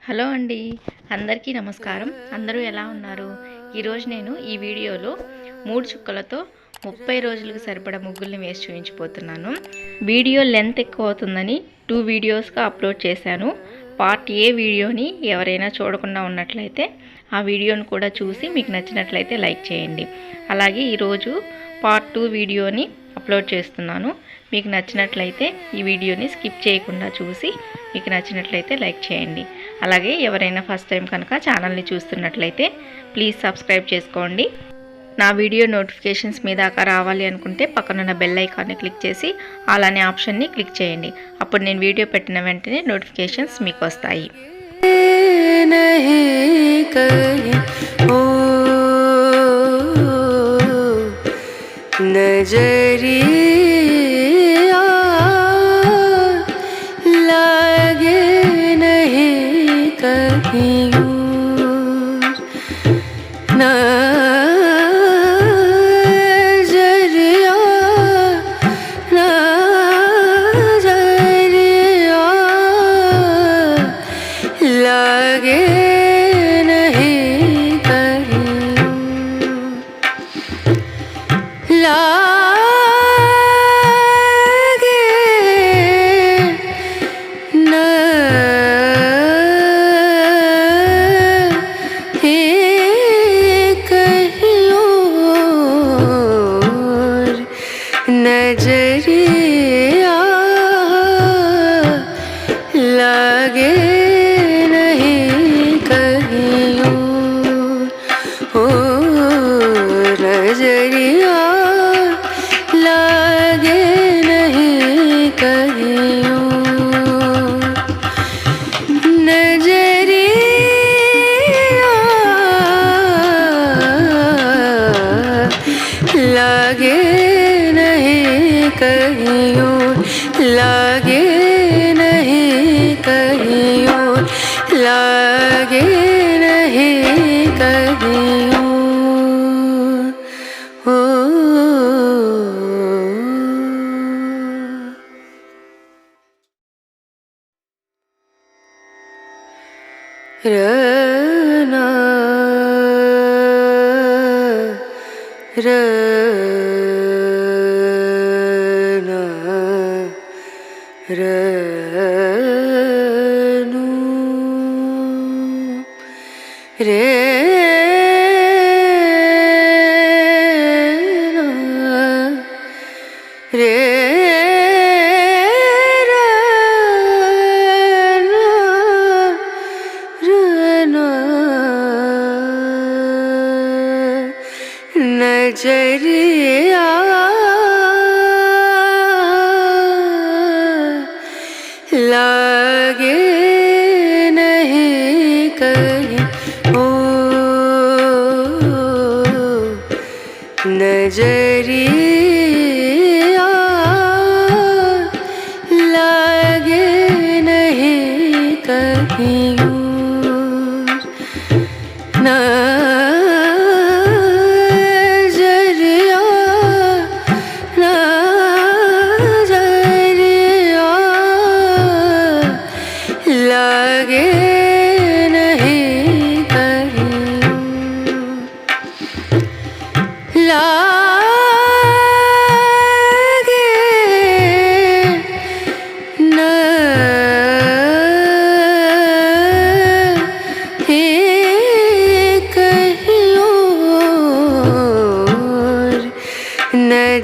Hello అండి, అందరికీ నమస్కారం. అందరూ ఎలా ఉన్నారు? ఈరోజు నేను ఈ వీడియోలో 3 చుక్కలతో 30 రోజులకు సరిపడా ముగ్గుల్ని వేసి చూపించబోతున్నాను. వీడియో లెంత్ ఎక్కువ అవుతుందని 2 వీడియోస్గా అప్లోడ్ చేశాను. పార్ట్ ఏ వీడియోని ఎవరైనా చూడకుండా ఉన్నట్లయితే ఆ వీడియోని కూడా చూసి మీకు నచ్చినట్లయితే లైక్ చేయండి. అలాగే ఈరోజు పార్ట్ 2 వీడియోని అప్లోడ్ చేస్తున్నాను. మీకు నచ్చినట్లయితే ఈ వీడియోని స్కిప్ చేయకుండా చూసి మీకు నచ్చినట్లయితే లైక్ చేయండి. అలాగే ఎవరైనా ఫస్ట్ టైం కనుక ఛానల్ని చూస్తున్నట్లయితే ప్లీజ్ సబ్స్క్రైబ్ చేసుకోండి. నా వీడియో నోటిఫికేషన్స్ మీ దాకా రావాలి అనుకుంటే పక్కనున్న బెల్ ఐకాన్ని క్లిక్ చేసి ఆల్ అనే ఆప్షన్ని క్లిక్ చేయండి. అప్పుడు నేను వీడియో పెట్టిన వెంటనే నోటిఫికేషన్స్ మీకు వస్తాయి. नजरिया लगे नहीं कहीं ओ नजरिया लगे नहीं कहीं नजरिया लगे कहीं लागे नहीं कहीं लागे नहीं कहीं ओ रना नजरिया लागे नहीं कहीं ओ नजरिया लागे नहीं कहीं लागे नहीं कहीं लागे नहीं कहीं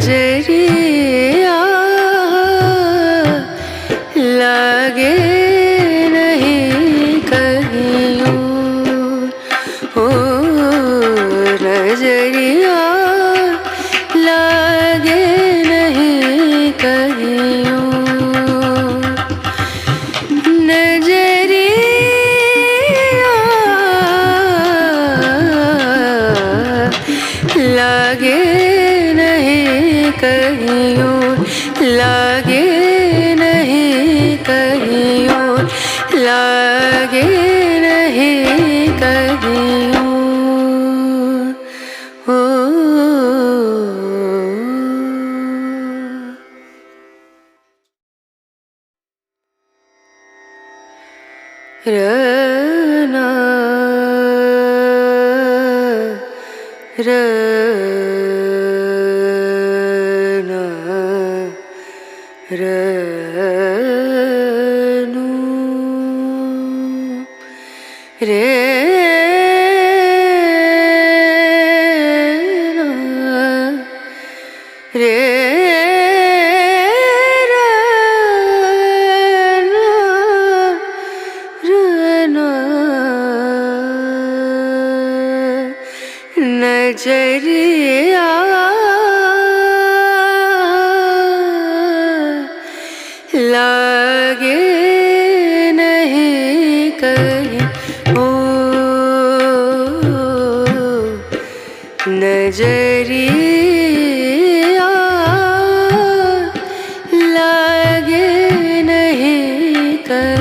नजरिया लागे नजरिया लागे नहीं कहीं नजरिया लागे नहीं कहीं लागे नहीं कहीं लागे नहीं कहीं रा नजरिया लागे नहीं कहीं ओ नजरिया लागे नहीं कहीं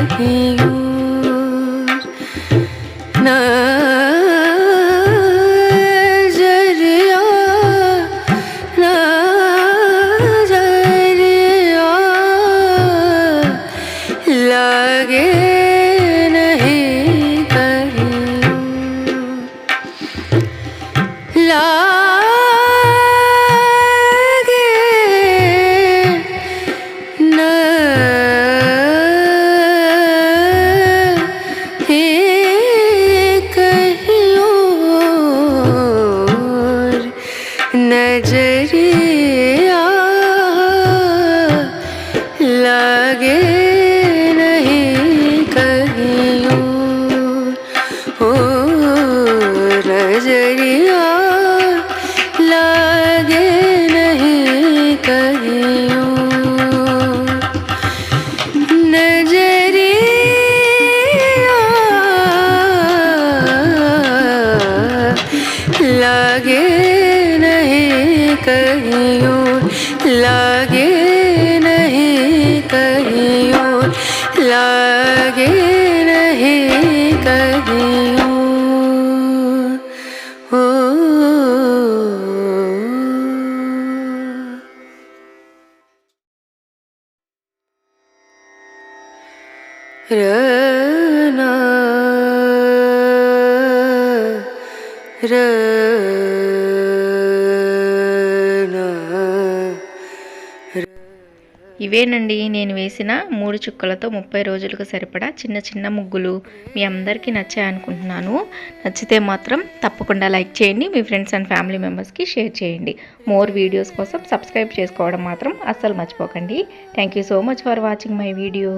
नजरिया लागे नहीं कहीं ओ नजरिया लागे नहीं कहीं नजरिया लागे कहीं लागे नहीं कहीं लागे नहीं कहीं ओ रना ఇవేనండి నేను వేసిన 3 చుక్కలతో 30 రోజులకు సరిపడా చిన్న చిన్న ముగ్గులు. మీ అందరికీ నచ్చాయనుకుంటున్నాను. నచ్చితే మాత్రం తప్పకుండా లైక్ చేయండి. మీ ఫ్రెండ్స్ అండ్ ఫ్యామిలీ మెంబర్స్కి షేర్ చేయండి. మోర్ వీడియోస్ కోసం సబ్స్క్రైబ్ చేసుకోవడం మాత్రం అస్సలు మర్చిపోకండి. Thank you so much for watching my video.